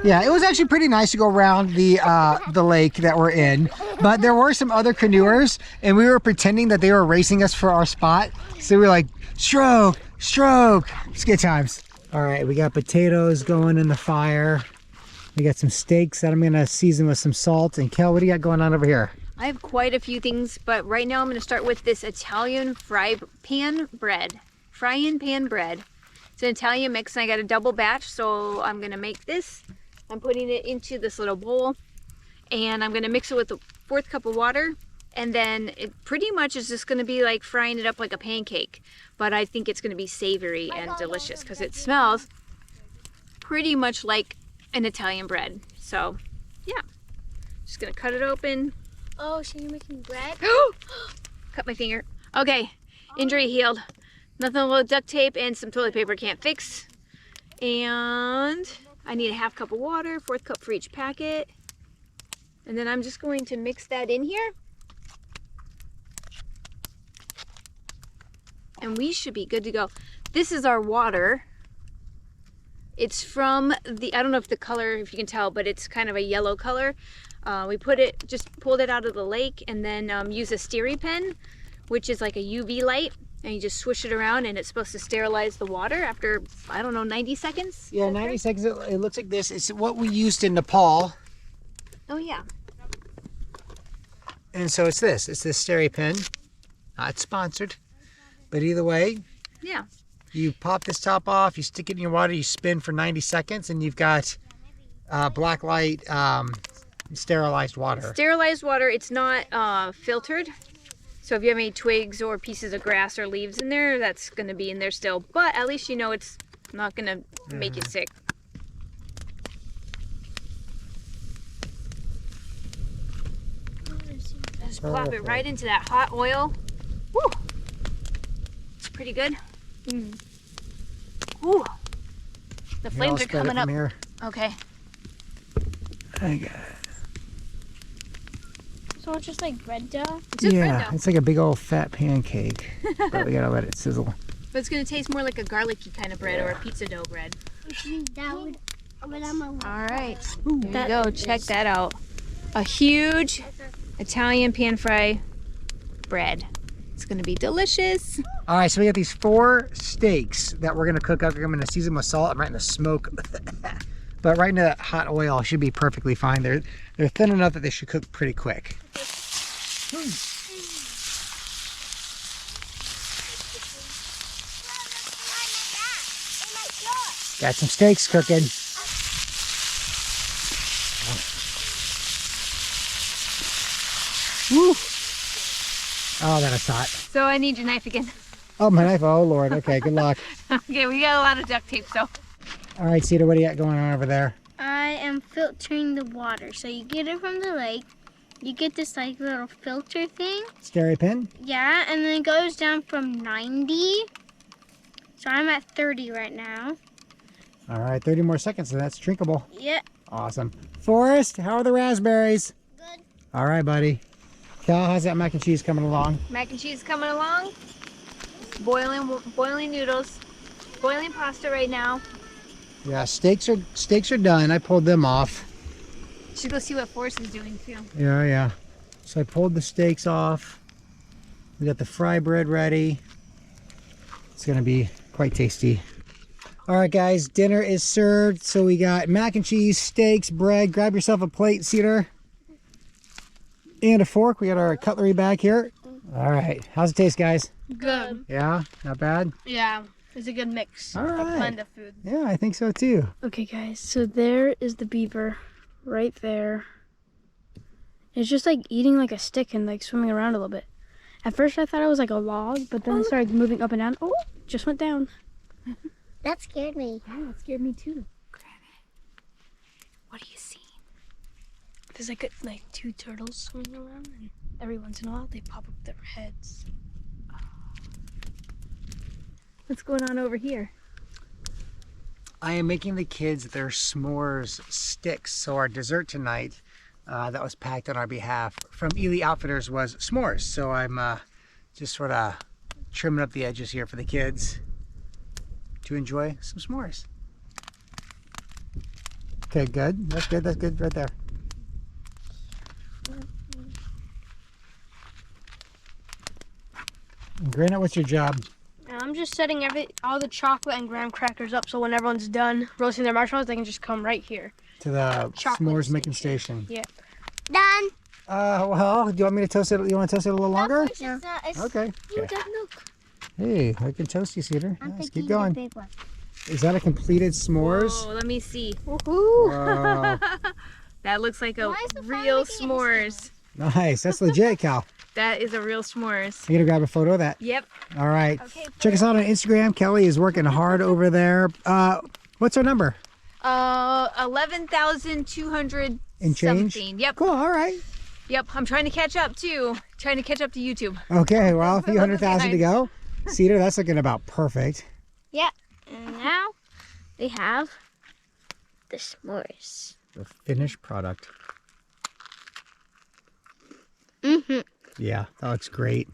Yeah, it was actually pretty nice to go around the lake that we're in, but there were some other canoers, and we were pretending that they were racing us for our spot. So we were like, stroke, stroke. It's good times. All right, we got potatoes going in the fire. We got some steaks that I'm gonna season with some salt. And Kel, what do you got going on over here? I have quite a few things, but right now I'm going to start with this Italian frying pan bread. It's an Italian mix, and I got a double batch, so I'm going to make this. I'm putting it into this little bowl, and I'm going to mix it with a 1/4 cup of water, and then it pretty much is just going to be like frying it up like a pancake, but I think it's going to be savory and delicious because it smells pretty much like an Italian bread. So yeah, just going to cut it open. Oh, so you're making bread? Cut my finger. Okay, injury healed. Nothing a little duct tape and some toilet paper can't fix. And I need a 1/2 cup of water, 1/4 cup for each packet. And then I'm just going to mix that in here. And we should be good to go. This is our water. It's from the, I don't know if the color, if you can tell, but it's kind of a yellow color. We just pulled it out of the lake, and then use a SteriPen, which is like a UV light, and you just swish it around, and it's supposed to sterilize the water after, I don't know, 90 seconds? Yeah, 90 seconds. It looks like this. It's what we used in Nepal. Oh yeah. And so it's this SteriPen. Not sponsored, but either way, Yeah. you pop this top off, you stick it in your water, you spin for 90 seconds, and you've got black light sterilized water. Sterilized water. It's not filtered. So if you have any twigs or pieces of grass or leaves in there, that's going to be in there still. But at least you know it's not going to make you sick. Just plop it right into that hot oil. Woo! It's pretty good. Ooh. The flames are coming up. Here. Okay. I got it. So it's just like bread dough? It's just bread dough. It's like a big old fat pancake, but we gotta let it sizzle. But it's going to taste more like a garlicky kind of bread or a pizza dough bread. All right. There you go. Check that out. A huge Italian pan fry bread. It's going to be delicious. All right, so we got these 4 steaks that we're gonna cook up. I'm gonna season with salt. I'm right in the smoke, but right into that hot oil should be perfectly fine. They're thin enough that they should cook pretty quick. Got some steaks cooking. Woo. Oh, that is hot. So I need your knife again. Oh, my knife. Oh, Lord. Okay, good luck. Okay, we got a lot of duct tape, so. All right, Cedar, what do you got going on over there? I am filtering the water. So you get it from the lake. You get this like little filter thing. SteriPen? Yeah, and then it goes down from 90. So I'm at 30 right now. All right, 30 more seconds, and that's drinkable. Yep. Awesome. Forrest, how are the raspberries? Good. All right, buddy. Cal, how's that mac and cheese coming along? Mac and cheese coming along. Boiling noodles. Boiling pasta right now. Yeah, steaks are done. I pulled them off. Should go see what Forrest is doing too. Yeah. So I pulled the steaks off. We got the fry bread ready. It's gonna be quite tasty. All right, guys, dinner is served. So we got mac and cheese, steaks, bread. Grab yourself a plate, Cedar. And a fork. We got our cutlery back here. All right, how's it taste, guys? Good. Yeah, not bad. Yeah, it's a good mix. All right. Blend of food. Yeah, I think so too. Okay guys, so there is the beaver right there. It's just like eating like a stick and like swimming around a little bit. At first I thought it was like a log, but then it started moving up and down. Oh, just went down. That scared me. Yeah, it scared me too. Grab it. What do you see? There's like 2 turtles swimming around, and every once in a while they pop up their heads. What's going on over here? I am making the kids their s'mores sticks. So our dessert tonight that was packed on our behalf from Ely Outfitters was s'mores. So I'm just sort of trimming up the edges here for the kids to enjoy some s'mores. Okay, good. That's good right there. And Granite, what's your job? I'm just setting all the chocolate and graham crackers up so when everyone's done roasting their marshmallows, they can just come right here. To the s'mores making station. Yeah. Done. Well, do you want me to toast it? You want to toast it a little longer? No. Okay. You don't look. Hey, I can toast you, Cedar. I'm Let's picking keep going. the big one. Is that a completed s'mores? Oh, let me see. Woohoo! Wow. That looks like a Why is the phone real looking at me s'mores. Nice. That's legit, Cal. That is a real s'mores. You gonna grab a photo of that? Yep. All right. Okay, Check us out on Instagram. Kelly is working hard over there. What's our number? 11,200 And change? something. Yep. Cool. All right. Yep. I'm trying to catch up too. Trying to catch up to YouTube. Okay. Well, a few 100,000 to go. Cedar, that's looking about perfect. Yeah. And now we have the s'mores. The finished product. Mm-hmm. Yeah, that looks great.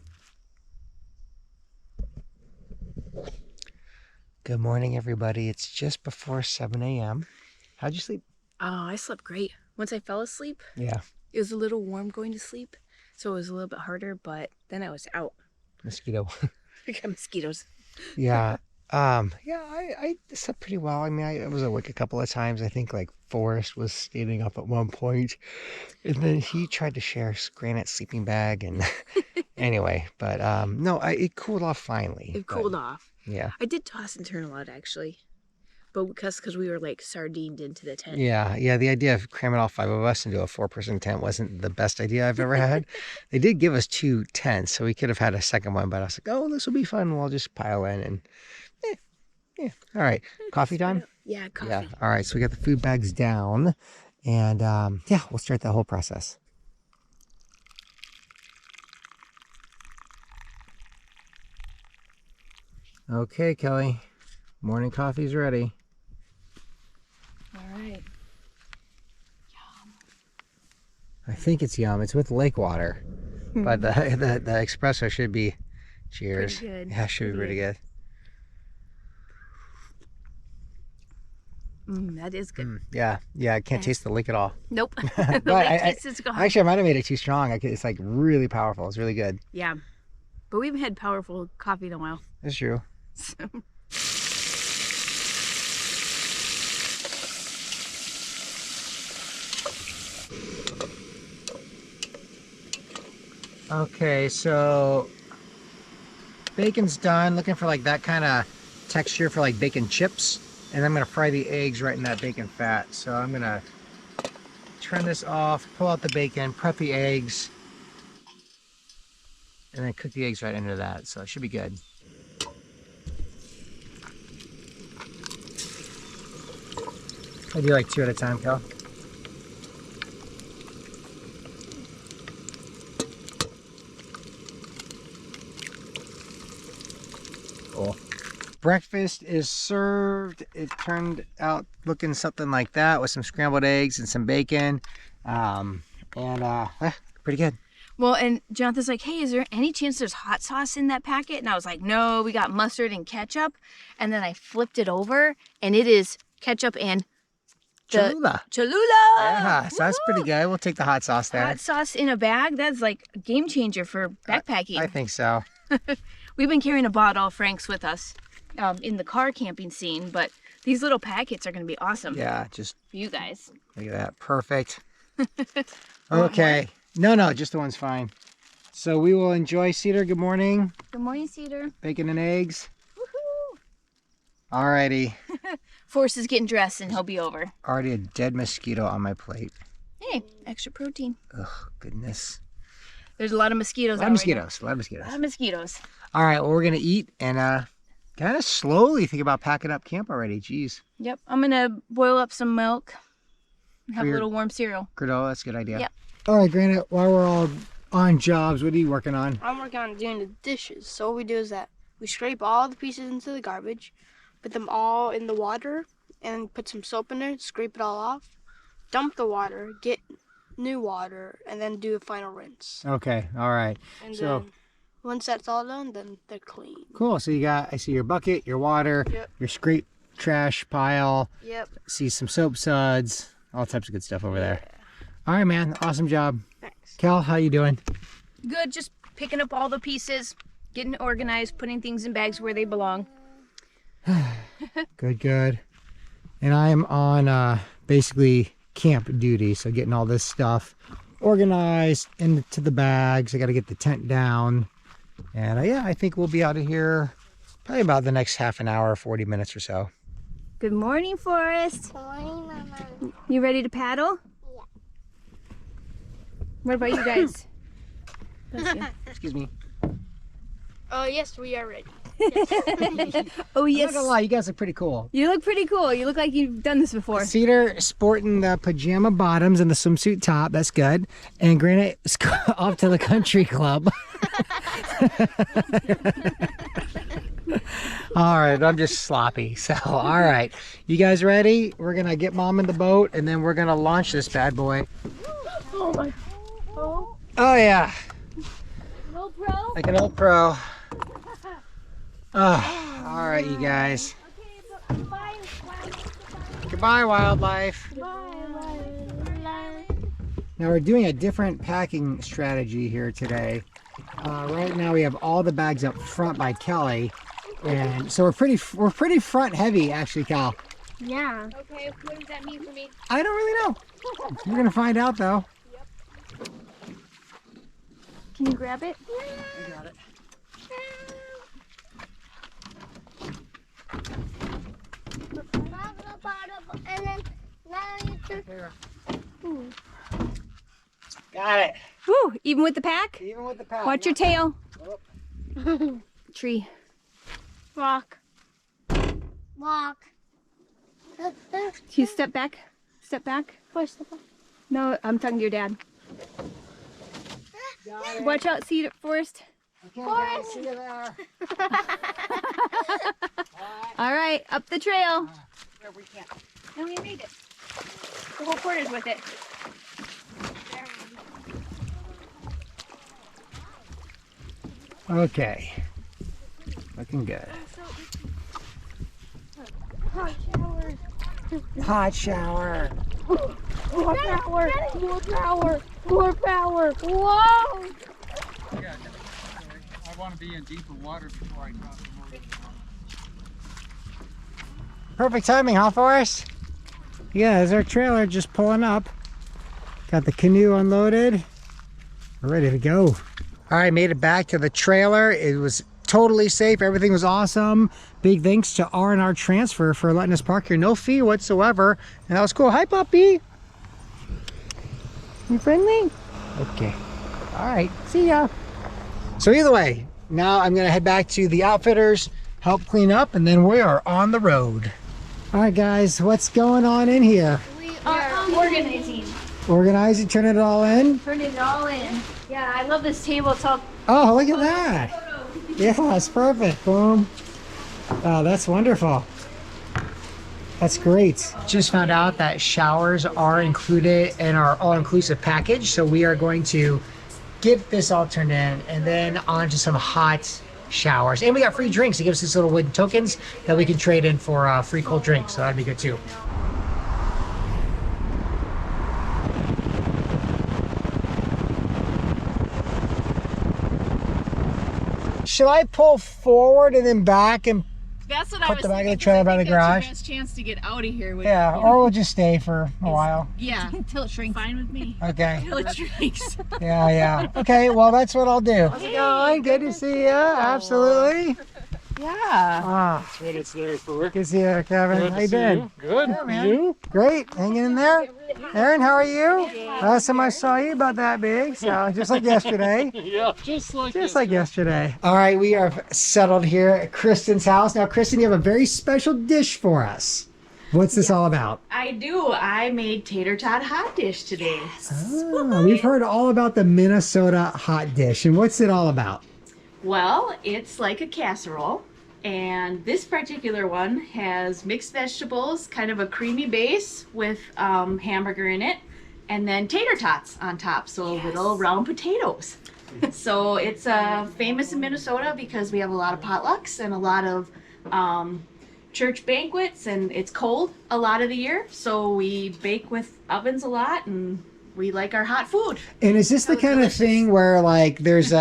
Good morning, everybody. It's just before 7 a.m. How'd you sleep? Oh, I slept great. Once I fell asleep, Yeah, it was a little warm going to sleep, so it was a little bit harder, but then I was out. mosquito. I got mosquitoes. Yeah. I slept pretty well. I mean, I was awake a couple of times. I think like Forrest was standing up at one point, and then he tried to share his granite sleeping bag, and anyway, but no, it cooled off finally. It cooled off. Yeah. I did toss and turn a lot actually, but because we were like sardined into the tent. Yeah. The idea of cramming all 5 of us into a 4-person tent wasn't the best idea I've ever had. They did give us 2 tents, so we could have had a second one, but I was like, oh, this will be fun. We'll just pile in and yeah. All right. Coffee time? Yeah, coffee. Yeah. All right. So we got the food bags down, and yeah, we'll start the whole process. Okay, Kelly. Morning coffee's ready. All right. I think it's yum. It's with lake water, but the espresso should be. Cheers. Pretty good. Yeah, should be pretty good. That is good. Yeah. I can't taste the lake at all. Nope. But The lake taste is gone. actually, I might have made it too strong. It's like really powerful. It's really good. Yeah. But we haven't had powerful coffee in a while. That's true. So. Okay, so bacon's done. Looking for like that kind of texture for like bacon chips. And I'm gonna fry the eggs right in that bacon fat. So I'm gonna turn this off, pull out the bacon, prep the eggs, and then cook the eggs right into that. So it should be good. I do like 2 at a time, Cal. Cool. Breakfast is served. It turned out looking something like that with some scrambled eggs and some bacon. Pretty good. Well, and Jonathan's like, hey, is there any chance there's hot sauce in that packet? And I was like, no, we got mustard and ketchup. And then I flipped it over, and it is ketchup and Cholula. Cholula. Yeah, so that's pretty good. We'll take the hot sauce there. Hot sauce in a bag? That's like a game changer for backpacking. I think so. We've been carrying a bottle of Frank's with us in the car camping scene, but these little packets are going to be awesome. Yeah, just for you guys. Look at that. Perfect. Okay. No, just the one's fine. So we will enjoy Cedar. Good morning. Good morning, Cedar. Bacon and eggs. Woohoo! Alrighty. Forrest is getting dressed and he'll be over. Already a dead mosquito on my plate. Hey, extra protein. Ugh, goodness. There's a lot of mosquitoes. A lot of mosquitoes. All right, well, we're going to eat and kind of slowly think about packing up camp already. Jeez. Yep, I'm going to boil up some milk and have a little warm cereal. Granola, that's a good idea. Yep. All right, Granite, while we're all on jobs, what are you working on? I'm working on doing the dishes. So what we do is that we scrape all the pieces into the garbage, put them all in the water, and put some soap in there, scrape it all off, dump the water, get new water, and then do a final rinse. Okay, all right. And so then once that's all done, then they're clean. Cool. So I see your bucket, your water, your scrape trash pile. Yep. See some soap suds, all types of good stuff over there. All right, man. Awesome job. Thanks. Cal, how you doing? Good, just picking up all the pieces, getting organized, putting things in bags where they belong. Good, good. And I am on basically camp duty, so getting all this stuff organized into the bags. I got to get the tent down, and yeah, I think we'll be out of here probably about the next half an hour, 40 minutes or so. Good morning, Forrest. Good morning, Mama. You ready to paddle? Yeah. What about you guys? Excuse me. Oh, yes, we are ready. Oh, I'm yes. not gonna lie, you guys look pretty cool. You look pretty cool. You look like you've done this before. Cedar sporting the pajama bottoms and the swimsuit top. That's good. And Granite is off to the country club. All right, I'm just sloppy. So, all right. You guys ready? We're going to get Mom in the boat, and then we're going to launch this bad boy. Oh, my. Oh. Oh, yeah. No pro? Like an old pro. Oh, all right, you guys. Okay, bye. Goodbye, wildlife. Now we're doing a different packing strategy here today. Right now we have all the bags up front by Kelly, and so we're pretty front heavy actually, Cal. Yeah. Okay, what does that mean for me? I don't really know. We're gonna find out though. Can you grab it? I got it. And then now you can... Got it. Woo! Even with the pack? Even with the pack. Watch your tail. Tree. Walk. Walk. Can you step back? Step back. Push the No, I'm talking to your dad. Got it. Watch out, Cedar Forest. Okay, guys, see you there. All right, up the trail. No, we made it. The whole quarter's with it. Okay. Looking good. hot shower. Hot shower. More power. More power. More power. Whoa. I want to be in deeper water before I cross the road. Perfect timing, huh, Forrest? Yeah, there's our trailer just pulling up. Got the canoe unloaded. We're ready to go. All right, made it back to the trailer. It was totally safe. Everything was awesome. Big thanks to R&R Transfer for letting us park here. No fee whatsoever. And that was cool. Hi, puppy. You friendly? Okay. All right. See ya. So either way, now I'm going to head back to the outfitters, help clean up, and then we are on the road. All right, guys, what's going on in here? We are organizing. Organizing, turning it all in? Turning it all in. Yeah, I love this table. It's all Oh, look at that. Yeah, that's perfect. Boom. Oh, that's wonderful. That's great. Just found out that showers are included in our all-inclusive package. So we are going to get this all turned in and then on to some hot showers. And we got free drinks. It gives us these little wooden tokens that we can trade in for free cold drinks. So that'd be good too. Should I pull forward and then back and That's what put I was the back of the thinking, trailer 'cause I by the think that's garage? your best chance to get out of here. With, Yeah, you know, or we'll just stay for a while. yeah, until it shrinks. fine with me. Okay. Until it shrinks. Yeah, yeah. Okay, well, that's what I'll do. How's it going? Good to see you. Absolutely. Yeah. Ah, Good, it's there for work. good to see you, Kevin. How you doing? Good. Yeah, man. You? Great. Hanging in there. Aaron, how are you? Last time I saw you, about that big. So just like yesterday. Yeah, just like Just like yesterday. All right, we are settled here at Kristen's house. Now, Kristen, you have a very special dish for us. What's this all about? I do. I made tater tot hot dish today. Oh, we've heard all about the Minnesota hot dish. And what's it all about? Well, it's like a casserole, and this particular one has mixed vegetables, kind of a creamy base with hamburger in it, and then tater tots on top, so little round potatoes. So it's famous in Minnesota because we have a lot of potlucks and a lot of church banquets, and it's cold a lot of the year, so we bake with ovens a lot and we like our hot food. And is this the kind of thing where like there's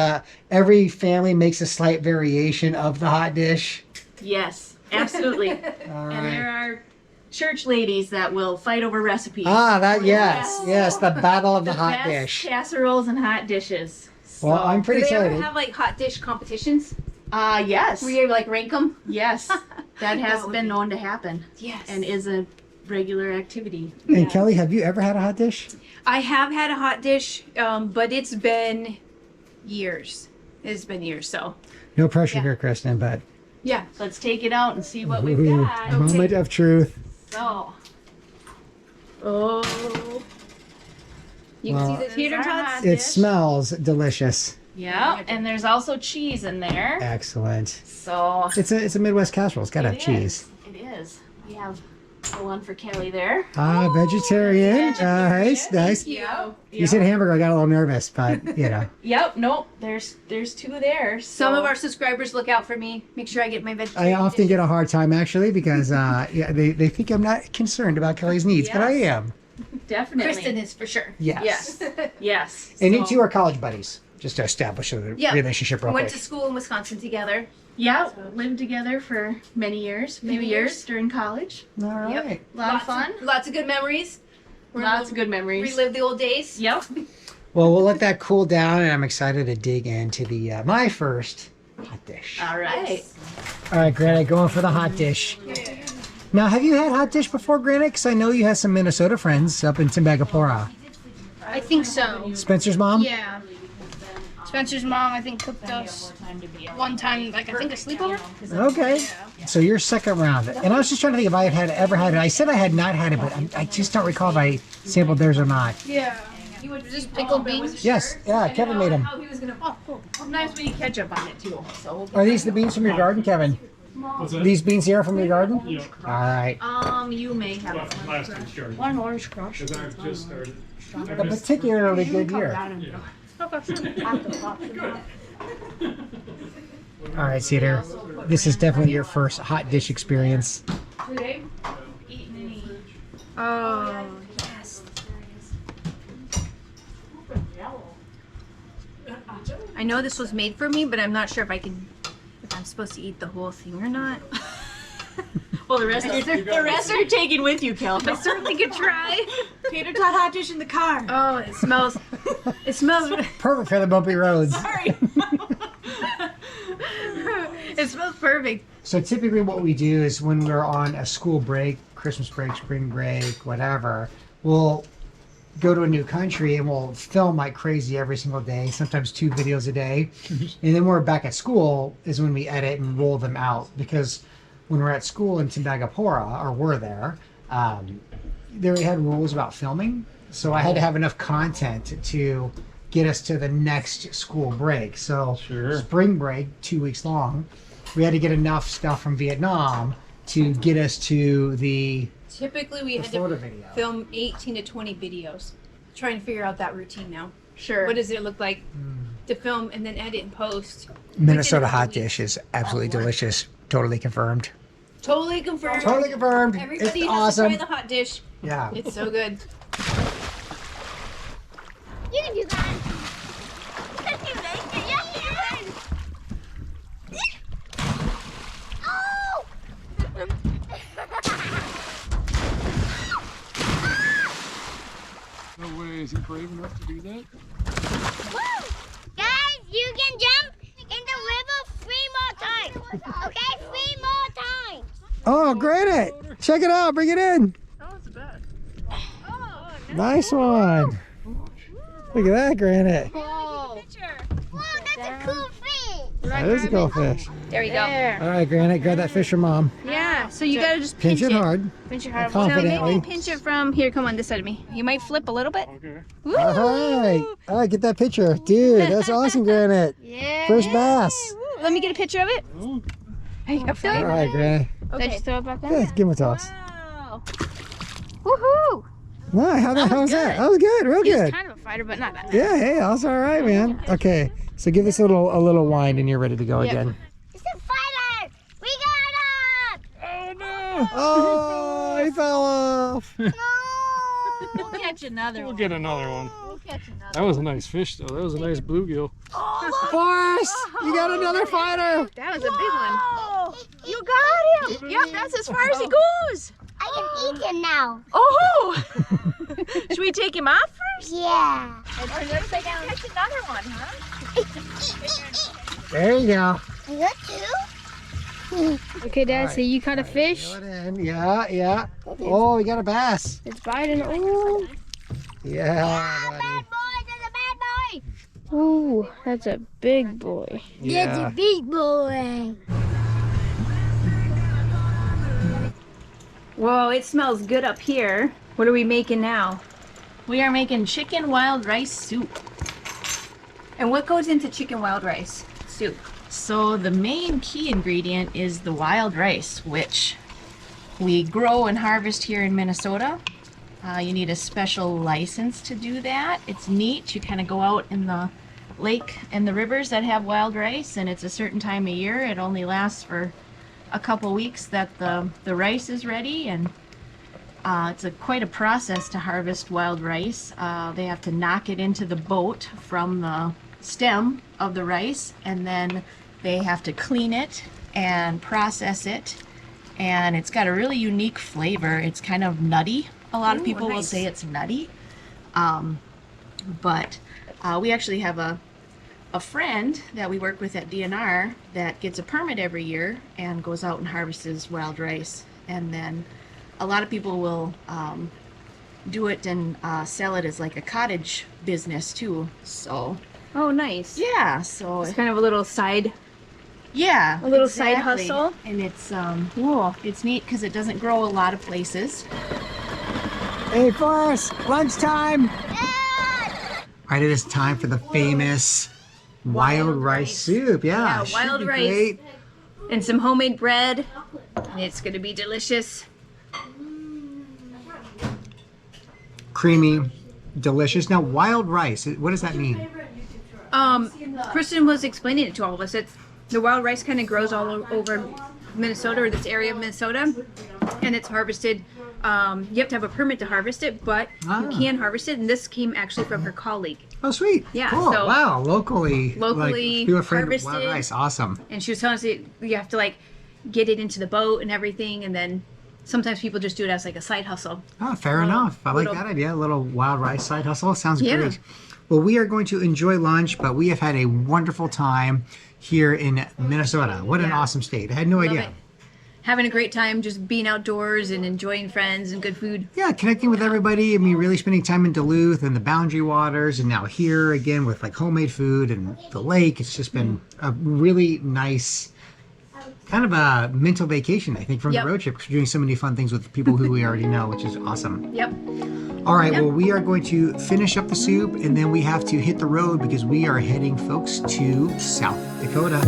every family makes a slight variation of the hot dish? Yes, absolutely. All right. And there are church ladies that will fight over recipes. Yes, the battle of the hot Best dish. casseroles and hot dishes. Well, I'm pretty Do they ever excited. have like hot dish competitions? Yes. Where you like rank them? Yes. That has been known to happen. Yes. And is a regular activity. And Kelly, have you ever had a hot dish? I have had a hot dish, but it's been years. It's been years, so. No pressure here, Kristen, but Yeah. Let's take it out and see what we've ooh, got. moment of truth. So. Oh. You Well, can see the tater There's our tots. hot It dish. smells delicious. Yeah, and there's also cheese in there. Excellent. So It's a Midwest casserole. It's got to have it cheese. is. It is. We have the one for Kelly there. Vegetarian. Nice, nice. Yeah. You said hamburger. I got a little nervous, but you know. Yep. Nope. There's two there. Some so- of our subscribers look out for me. Make sure I get my I vegetarian. often get a hard time actually because they think I'm not concerned about Kelly's needs, but I am. Definitely. Kristen is for sure. Yes. Yes. Yes. And you So- two are college buddies, just to establish a Yeah. relationship We real went quick. to school in Wisconsin together. Yeah, lived together for many years, few years during college. All right. Yep. A lot of fun. Lots of good memories. Lots of good memories. Relive the old days. Yep. Well, we'll let that cool down, and I'm excited to dig into the my first hot dish. All right. All right, Granite, going for the hot dish. Now, have you had hot dish before, Granite? Because I know you have some Minnesota friends up in Timbagapora. I think so. Spencer's mom? Yeah. Spencer's mom, I think, cooked us one time, like, I think a sleepover. Okay. So you're second round. And I was just trying to think if I had ever had it. I said I had not had it, but I just don't recall if I sampled theirs or not. Yeah. Just pickled beans. Yes, yeah, Kevin made them. Oh, he was gonna. Oh, cool. Sometimes we need ketchup on it too. So Are these the beans from your garden, Kevin? These beans here are from your garden? Yeah. All right. you may have Yeah, last year's started. One orange crush. Because I've just started. A particularly good year. All right, Cedar. This is definitely your first hot dish experience. Oh, yes. I know this was made for me, but I'm not sure if I'm supposed to eat the whole thing or not. Well, the rest are taken with you, Kel. I certainly could try. Tater tot hot dish in the car. Oh, it smells Perfect for the bumpy roads. Sorry. it smells perfect. So typically what we do is when we're on a school break, Christmas break, spring break, whatever, we'll go to a new country and we'll film like crazy every single day, sometimes 2 videos a day. And then when we're back at school is when we edit and roll them out, because when we're at school in Timbagapora, or were there, we had rules about filming. So I had to have enough content to get us to the next school break. So spring break, 2 weeks long, we had to get enough stuff from Vietnam to get us to the Typically, we had Florida to video. film 18 to 20 videos. Trying to figure out that routine now. Sure. What does it look like to film and then edit and post? Minnesota Within a hot week. dish is absolutely delicious. Totally confirmed. Totally confirmed. Totally confirmed. Everybody It's has awesome. to try the hot dish. Yeah. It's so good. You can do that. Yes, you can. Yes, you can. Oh! No way, is he brave enough to do that? Woo! Guys, you can jump in the river 3 more times. Okay, 3 more times. Oh, Granite! Check it out. Bring it in. Nice one. Look at that, Granite. Whoa, that's a cool fish. That is a cool fish. There you go. All right, Granite, grab that fish from Mom. Yeah, so you gotta just Pinch pinch it hard. Pinch it hard. So Confidently. maybe pinch it from here. Come on, this side of me. You might flip a little bit. Okay. Woo! All right, get that picture. Dude, that's awesome, Granite. Yeah. First bass. Woo. Let me get a picture of it. Oh, There you go. All right, Granite. Did I just throw it back Yeah, in? give him a toss. Wow. Woohoo! No, how was was that? good. That was good, real He was good. kind of a fighter, but not bad. Yeah, hey, that's all right, man. Okay, so give this a little wind and you're ready to go again. It's a fighter. We got him. oh no! Oh, he fell off. No. We'll catch another We'll one. get another one. We'll catch another That was a nice fish, though. That was a nice bluegill. Forrest, you got another fighter. That was a big one. You got him. Yep, that's as far as he goes. I can eat him now. Oh! Should we take him off first? Yeah. Or let's catch another one, huh? There you go. You got two? Okay, Dad, so you caught a fish. Reel it in. Yeah, yeah. Oh, we got a bass. It's biting. Oh. Yeah, buddy. Bad boy, there's a bad boy. Ooh, that's a big boy. That's a big boy. Whoa, it smells good up here. What are we making now? We are making chicken wild rice soup. And what goes into chicken wild rice soup? So the main key ingredient is the wild rice, which we grow and harvest here in Minnesota. You need a special license to do that. It's neat. You kind of go out in the lake and the rivers that have wild rice, and it's a certain time of year. It only lasts for a couple weeks that the rice is ready, and it's quite a process to harvest wild rice. They have to knock it into the boat from the stem of the rice, and then they have to clean it and process it, and it's got a really unique flavor. It's kind of nutty. A lot of people will say it's nutty, but we actually have a friend that we work with at DNR that gets a permit every year and goes out and harvests wild rice. And then a lot of people will do it and sell it as like a cottage business too. So, Oh, nice. yeah, so It's kind of a little side. Yeah, A little side exactly. hustle. And it's neat because it doesn't grow a lot of places. Hey, Forrest, lunchtime. All right, it is time for the famous wild rice soup. Yeah, should wild be rice. great. And some homemade bread. And it's gonna be delicious. Creamy, delicious. Now, wild rice, what does that mean? Kristen was explaining it to all of us. It's the wild rice kind of grows all over Minnesota, or this area of Minnesota, and it's harvested. You have to have a permit to harvest it, but you can harvest it. And this came actually from her colleague, Oh, sweet. Yeah, Cool. so- Wow. Locally Locally feel afraid of wild harvested. rice. Awesome. and she was telling us that you have to like get it into the boat and everything, and then sometimes people just do it as like a side hustle. Oh, fair enough. I like little- that idea. A little wild rice side hustle. Sounds Yeah. great. Well, we are going to enjoy lunch, but we have had a wonderful time here in Minnesota. What an Yeah. awesome state. I had no Love idea. it. Having a great time, just being outdoors and enjoying friends and good food. Yeah, connecting with everybody. I mean, really spending time in Duluth and the Boundary Waters, and now here again with like homemade food and the lake. It's just been a really nice kind of a mental vacation, I think, from Yep. the road trip, because we're doing so many fun things with people who we already know, which is awesome. Yep. All right, well, we are going to finish up the soup, and then we have to hit the road because we are heading, folks, to South Dakota.